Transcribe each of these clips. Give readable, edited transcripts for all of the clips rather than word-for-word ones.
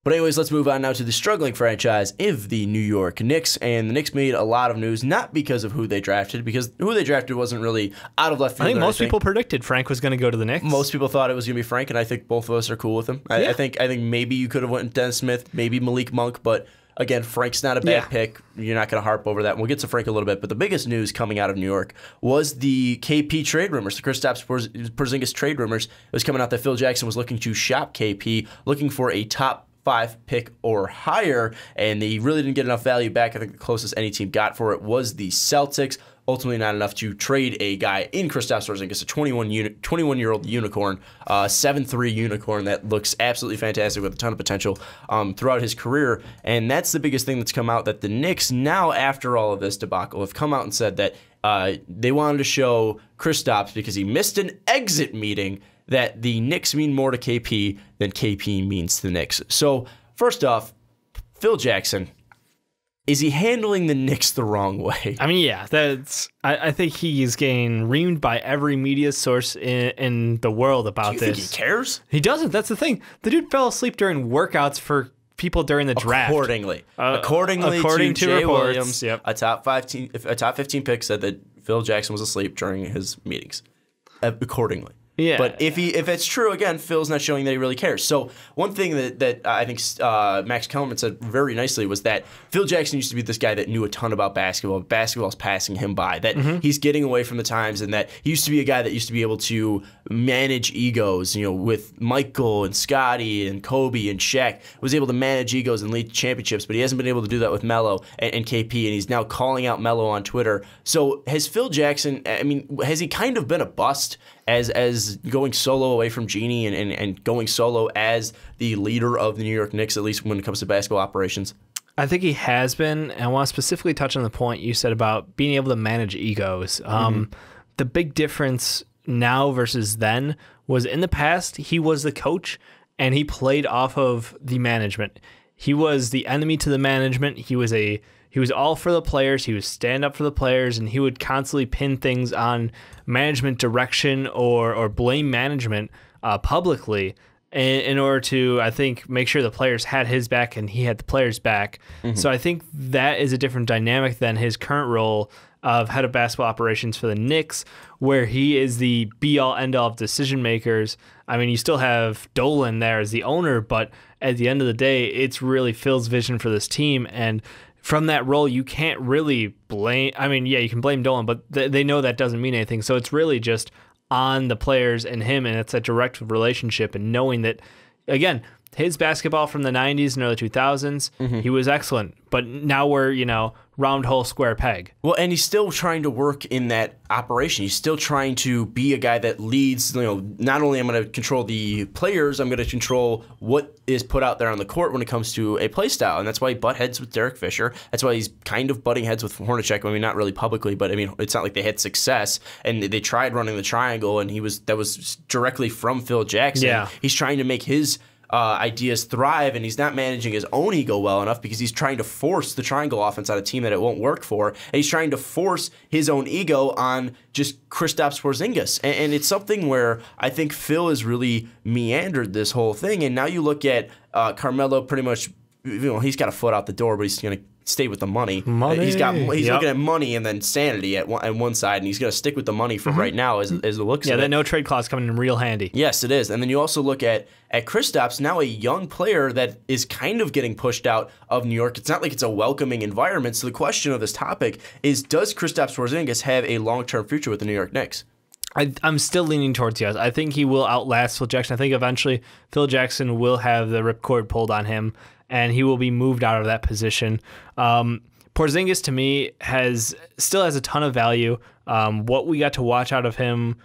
But anyways, let's move on now to the struggling franchise of the New York Knicks. And the Knicks made a lot of news, not because of who they drafted, because who they drafted wasn't really out of left field. I think most people predicted Frank was going to go to the Knicks. Most people thought it was going to be Frank, and I think both of us are cool with him. I think maybe you could have went with Dennis Smith, maybe Malik Monk, but again, Frank's not a bad pick. You're not going to harp over that. We'll get to Frank a little bit. But the biggest news coming out of New York was the KP trade rumors, the Kristaps Porzingis trade rumors. It was coming out that Phil Jackson was looking to shop KP, looking for a top 5 pick or higher, and they really didn't get enough value back. I think the closest any team got for it was the Celtics. Ultimately not enough to trade a guy in Kristaps Porzingis, a 21-year-old unicorn, 7'3" unicorn that looks absolutely fantastic with a ton of potential throughout his career. And that's the biggest thing that's come out, that the Knicks now, after all of this debacle, have come out and said that they wanted to show Kristaps, because he missed an exit meeting, that the Knicks mean more to KP than KP means to the Knicks. So, first off, Phil Jackson, is he handling the Knicks the wrong way? I mean, yeah, I think he's getting reamed by every media source in the world about this. Do you think he cares? He doesn't. That's the thing. The dude fell asleep during workouts for people during the draft. According to Jay reports, Williams, a top 15 pick said that Phil Jackson was asleep during his meetings. Accordingly. Yeah. But if it's true, again, Phil's not showing that he really cares. So one thing that I think Max Kellerman said very nicely was that Phil Jackson used to be this guy that knew a ton about basketball. Basketball's passing him by. That he's getting away from the times, and that he used to be a guy that used to be able to manage egos. You know, with Michael and Scotty and Kobe and Shaq, was able to manage egos and lead championships. But he hasn't been able to do that with Melo and KP, and he's now calling out Melo on Twitter. So has Phil Jackson? I mean, has he kind of been a bust as going solo away from Jeannie and going solo as the leader of the New York Knicks, at least when it comes to basketball operations? I think he has been, and I want to specifically touch on the point you said about being able to manage egos. The big difference now versus then was, in the past, he was the coach, and he played off of the management. He was the enemy to the management. He was all for the players. He would stand up for the players, and he would constantly pin things on management direction or blame management publicly in order to, I think, make sure the players had his back and he had the players' back. So I think that is a different dynamic than his current role of head of basketball operations for the Knicks, where he is the be-all, end-all of decision makers. I mean, you still have Dolan there as the owner, but at the end of the day, it's really Phil's vision for this team, and from that role, you can't really blame. I mean, yeah, you can blame Dolan, but they know that doesn't mean anything. So it's really just on the players and him, and it's a direct relationship. And knowing that, again, his basketball from the 90s and early 2000s, he was excellent. But now we're, round hole square peg. Well, and he's still trying to work in that operation. He's still trying to be a guy that leads, not only I'm going to control the players, I'm going to control what is put out there on the court when it comes to a play style. And that's why he butt heads with Derek Fisher. That's why he's kind of butting heads with Hornacek. I mean, not really publicly, but I mean, it's not like they had success. And they tried running the triangle, and that was directly from Phil Jackson. Yeah. He's trying to make his ideas thrive, and he's not managing his own ego well enough, because he's trying to force the triangle offense on a team that it won't work for, and he's trying to force his own ego on just Kristaps Porzingis, and it's something where I think Phil has really meandered this whole thing. And now you look at Carmelo, pretty much, he's got a foot out the door, but he's going to stay with the money. He's looking at money and then sanity at one side, and he's going to stick with the money for right now as it looks. Yeah, that no trade clause coming in real handy. Yes, it is. And then you also look at Kristaps, now a young player that is kind of getting pushed out of New York. It's not like it's a welcoming environment. So the question of this topic is, does Kristaps Porzingis have a long-term future with the New York Knicks? I'm still leaning towards yes. I think he will outlast Phil Jackson. I think eventually Phil Jackson will have the ripcord pulled on him, and he will be moved out of that position. Porzingis, to me, still has a ton of value. What we got to watch out of him,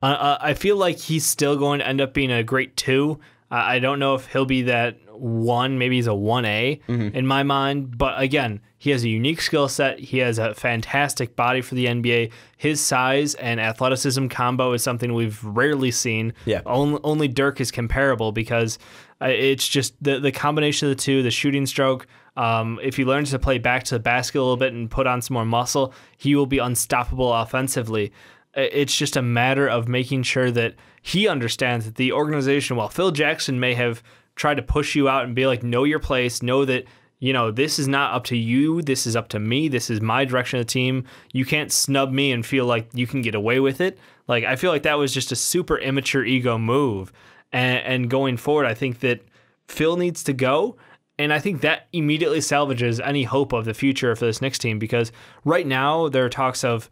I feel like he's still going to end up being a great 2. I don't know if he'll be that 1, maybe he's a 1A in my mind. But again, he has a unique skill set. He has a fantastic body for the NBA. His size and athleticism combo is something we've rarely seen. Yeah. Only Dirk is comparable, because it's just the combination of the two, the shooting stroke. If he learns to play back to the basket a little bit and put on some more muscle, he will be unstoppable offensively. It's just a matter of making sure that he understands that the organization, while Phil Jackson may have try to push you out and be like, know your place, know that, this is not up to you. This is up to me. This is my direction of the team. You can't snub me and feel like you can get away with it. Like, I feel like that was just a super immature ego move. And going forward, I think that Phil needs to go. And I think that immediately salvages any hope of the future for this Knicks team, because right now there are talks of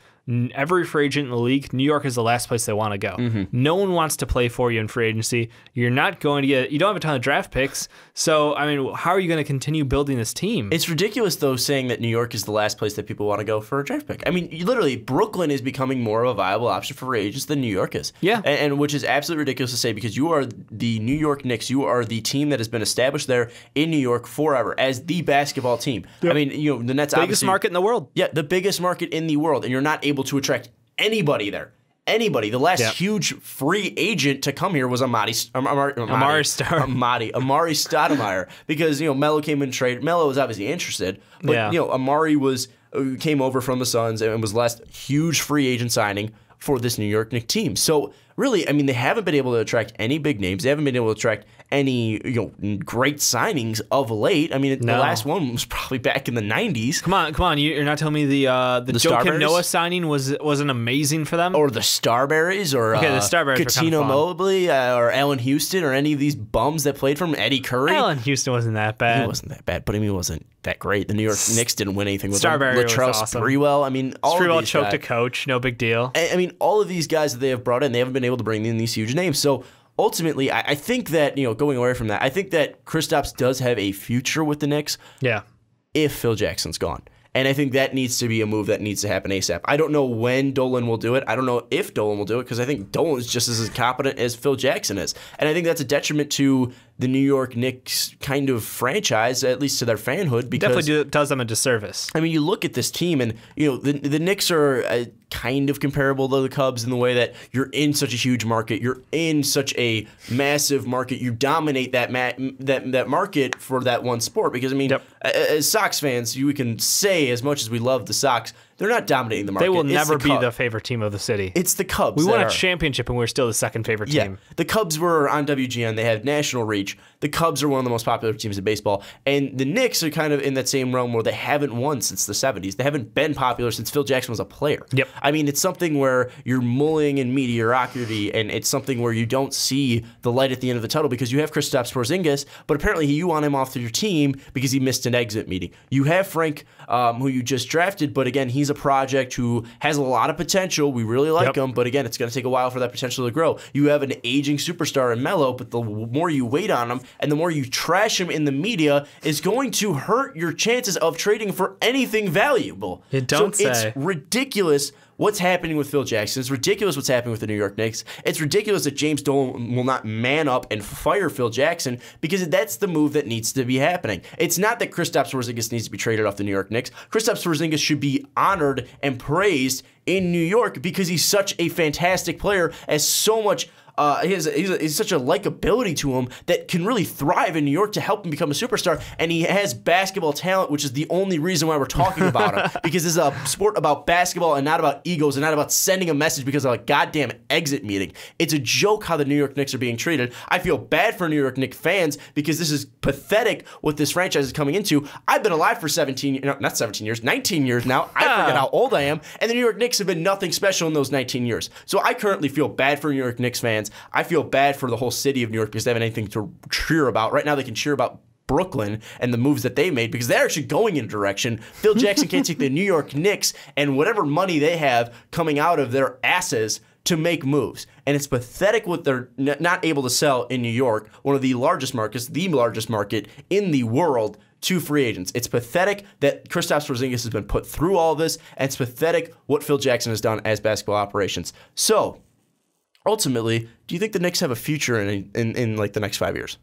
every free agent in the league, New York is the last place they want to go. No one wants to play for you in free agency. You're not going to you don't have a ton of draft picks. So, I mean, how are you going to continue building this team? It's ridiculous, though, saying that New York is the last place that people want to go for a draft pick. I mean, literally, Brooklyn is becoming more of a viable option for free agents than New York is. Yeah. And which is absolutely ridiculous to say, because you are the New York Knicks. You are the team that has been established there in New York forever as the basketball team. Yep. I mean, the Nets biggest market in the world. Yeah, the biggest market in the world, and you're not able to attract anybody there. Anybody. The last huge free agent to come here was Amari Stoudemire, because Melo came in trade. Melo was obviously interested, but Amari came over from the Suns and was the last huge free agent signing for this New York Knicks team. So really, I mean, they haven't been able to attract any big names. They haven't been able to attract any great signings of late. I mean, the last one was probably back in the 90s. Come on! You're not telling me the Joakim Noah signing wasn't amazing for them, or the Starberries, or the Starberries Coutinho Mobley, or Allen Houston, or any of these bums that played from Eddie Curry. Allen Houston wasn't that bad. He wasn't that bad, but I mean, he wasn't that great. The New York Knicks didn't win anything with Starberry. Latrell was awesome. Sprewell. I mean, all Sprewell of these choked guys, a coach. No big deal. I mean, all of these guys that they have brought in, they haven't been able to bring in these huge names. So ultimately, I think that, going away from that, I think that Kristaps does have a future with the Knicks. Yeah. If Phil Jackson's gone. And I think that needs to be a move that needs to happen ASAP. I don't know when Dolan will do it. I don't know if Dolan will do it, because I think Dolan is just as competent as Phil Jackson is. And I think that's a detriment to the New York Knicks kind of franchise, at least to their fanhood. Because definitely does them a disservice. I mean, you look at this team, and the Knicks are kind of comparable to the Cubs in the way that you're in such a huge market, you're in such a massive market, you dominate that market for that one sport. Because I mean, as Sox fans, we can say as much as we love the Sox, they're not dominating the market. They will never be the favorite team of the city. It's the Cubs. We won a championship and we're still the second favorite team. The Cubs were on WGN. They have national reach. The Cubs are one of the most popular teams in baseball. And the Knicks are kind of in that same realm where they haven't won since the 70s. They haven't been popular since Phil Jackson was a player. Yep. I mean, it's something where you're mulling in mediocrity, and it's something where you don't see the light at the end of the tunnel, because you have Kristaps Porzingis, but apparently you want him off your team because he missed an exit meeting. You have Frank, who you just drafted, but again, he's a project who has a lot of potential. We really like him, but again, it's going to take a while for that potential to grow. You have an aging superstar in Melo, but the more you wait on him and the more you trash him in the media is going to hurt your chances of trading for anything valuable. It's ridiculous what's happening with Phil Jackson. It's ridiculous what's happening with the New York Knicks. It's ridiculous that James Dolan will not man up and fire Phil Jackson, because that's the move that needs to be happening. It's not that Kristaps Porzingis needs to be traded off the New York Knicks. Kristaps Porzingis should be honored and praised in New York because he's such a fantastic player, as so much he's such a likability to him that can really thrive in New York to help him become a superstar. And he has basketball talent, which is the only reason why we're talking about him, because this is a sport about basketball and not about egos and not about sending a message because of a goddamn exit meeting. It's a joke how the New York Knicks are being treated. I feel bad for New York Knicks fans because this is pathetic what this franchise is coming into. I've been alive for 19 years now. I forget how old I am. And the New York Knicks have been nothing special in those 19 years. So I currently feel bad for New York Knicks fans. I feel bad for the whole city of New York because they haven't anything to cheer about. Right now they can cheer about Brooklyn and the moves that they made because they're actually going in a direction. Phil Jackson can't take the New York Knicks and whatever money they have coming out of their asses to make moves. And it's pathetic what they're not able to sell in New York, one of the largest markets, the largest market in the world, to free agents. It's pathetic that Kristaps Porzingis has been put through all this, and it's pathetic what Phil Jackson has done as basketball operations. So, ultimately, do you think the Knicks have a future in like the next 5 years?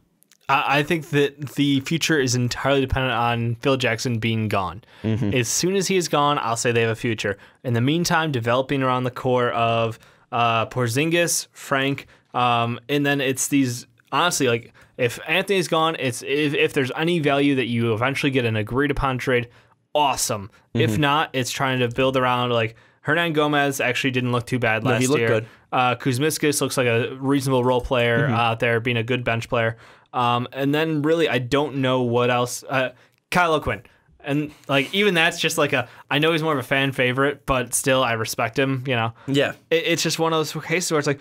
I think that the future is entirely dependent on Phil Jackson being gone. Mm-hmm. As soon as he is gone, I'll say they have a future. In the meantime, developing around the core of Porzingis, Frank, and then it's these, honestly, like, if Anthony's gone, it's if there's any value that you eventually get an agreed upon trade, awesome. Mm-hmm. If not, it's trying to build around, like, Hernan Gomez actually didn't look too bad last year. He looked good. Kuzmiskis looks like a reasonable role player out there, being a good bench player. And then really, I don't know what else. Kyle O'Quinn. And like even that's just like I know he's more of a fan favorite, but still I respect him, you know. Yeah. It's just one of those cases where it's like,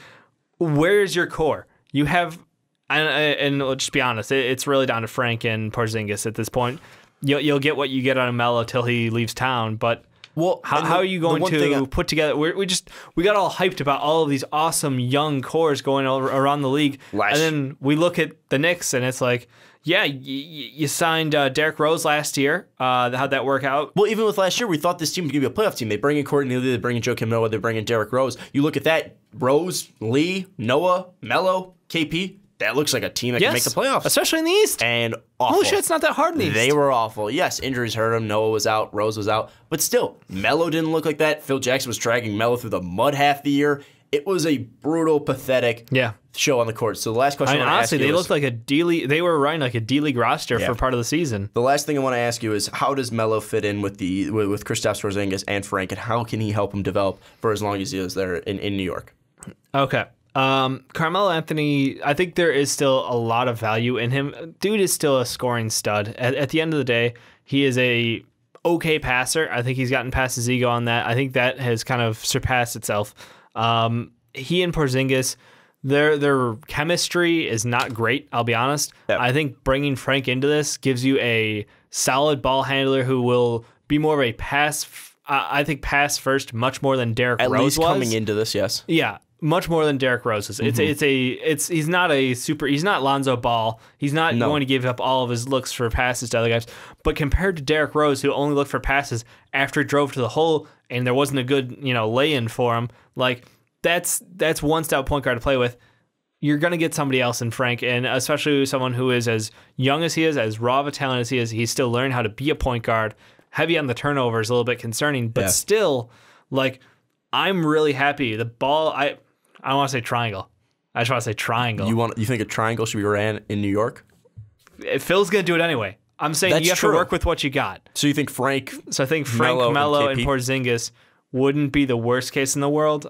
where's your core? You have, and let's just be honest, it's really down to Frank and Porzingis at this point. You'll get what you get out of Melo till he leaves town, but how are you going to put together? We got all hyped about all of these awesome young cores going around the league, and then we look at the Knicks and it's like, yeah, you signed Derrick Rose last year. How'd that work out? Well, even with last year, we thought this team was going to be a playoff team. They bring in Courtney Lee, they bring in Joakim Noah, they bring in Derrick Rose. You look at that, Rose, Lee, Noah, Melo, KP. That looks like a team that can make the playoffs. Especially in the East. And awful. Holy shit, it's not that hard in the East. They were awful. Yes, injuries hurt him. Noah was out. Rose was out. But still, Melo didn't look like that. Phil Jackson was dragging Melo through the mud half the year. It was a brutal, pathetic show on the court. So the last question I want to ask you is... Honestly, they looked like a D-League... They were running like a D-League roster for part of the season. The last thing I want to ask you is, how does Melo fit in with Kristaps Porzingis and Frank, and how can he help him develop for as long as he is there in New York? Okay. Carmelo Anthony, I think there is still a lot of value in him. Dude is still a scoring stud. At the end of the day, he is a okay passer. I think he's gotten past his ego on that. I think that has kind of surpassed itself. He and Porzingis, their chemistry is not great, I'll be honest. Yep. I think bringing Frank into this gives you a solid ball handler who will be more of a pass first, much more than Derrick Rose was. At least coming into this, yes. Yeah. Much more than Derrick Rose is. He's not Lonzo Ball. He's not going to give up all of his looks for passes to other guys. But compared to Derrick Rose, who only looked for passes after he drove to the hole and there wasn't a good, lay-in for him, like that's one stout point guard to play with. You're going to get somebody else in Frank, and especially someone who is as young as he is, as raw of a talent as he is, he's still learning how to be a point guard. Heavy on the turnovers, a little bit concerning, but still, like, I'm really happy. The ball, I don't want to say triangle. I just want to say triangle. You think a triangle should be ran in New York? Phil's going to do it anyway. I'm saying you have to work with what you got. So you think Frank... So I think Frank, Melo, and Porzingis wouldn't be the worst case in the world.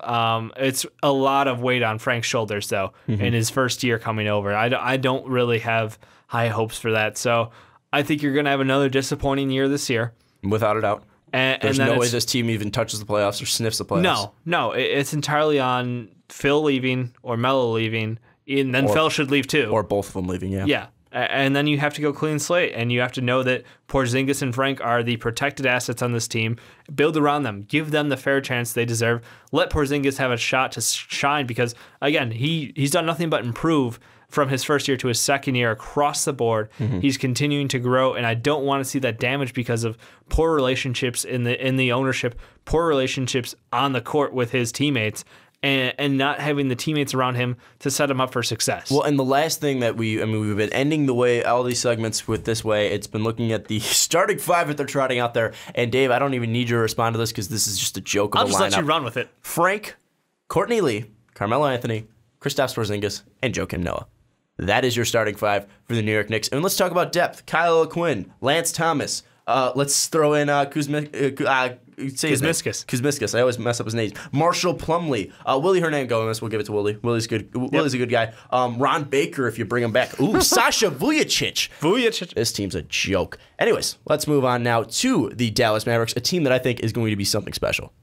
It's a lot of weight on Frank's shoulders, though, in his first year coming over. I don't really have high hopes for that. So I think you're going to have another disappointing year this year. Without a doubt. There's no way this team even touches the playoffs or sniffs the playoffs. No. It's entirely on Phil leaving or Melo leaving, and then Phil should leave too. Or both of them leaving, yeah. Yeah. And then you have to go clean slate, and you have to know that Porzingis and Frank are the protected assets on this team. Build around them. Give them the fair chance they deserve. Let Porzingis have a shot to shine because, again, he's done nothing but improve from his first year to his second year across the board. He's continuing to grow, and I don't want to see that damage because of poor relationships in the ownership, poor relationships on the court with his teammates, and not having the teammates around him to set him up for success. Well, and the last thing that we've been ending the way all these segments with this way. It's been looking at the starting five that they're trotting out there. And Dave, I don't even need you to respond to this because this is just a joke of a lineup. I'll just let you run with it. Frank, Courtney Lee, Carmelo Anthony, Kristaps Porzingis, and Joakim Noah. That is your starting five for the New York Knicks. And let's talk about depth. Kyle O'Quinn, Lance Thomas. Let's throw in Kuzmiskis. I always mess up his name. Marshall Plumlee. Willie Hernan Gomez. We'll give it to Willie. Willie's good. Willie's a good guy. Ron Baker, if you bring him back. Ooh, Sasha Vujacic. This team's a joke. Anyways, let's move on now to the Dallas Mavericks, a team that I think is going to be something special.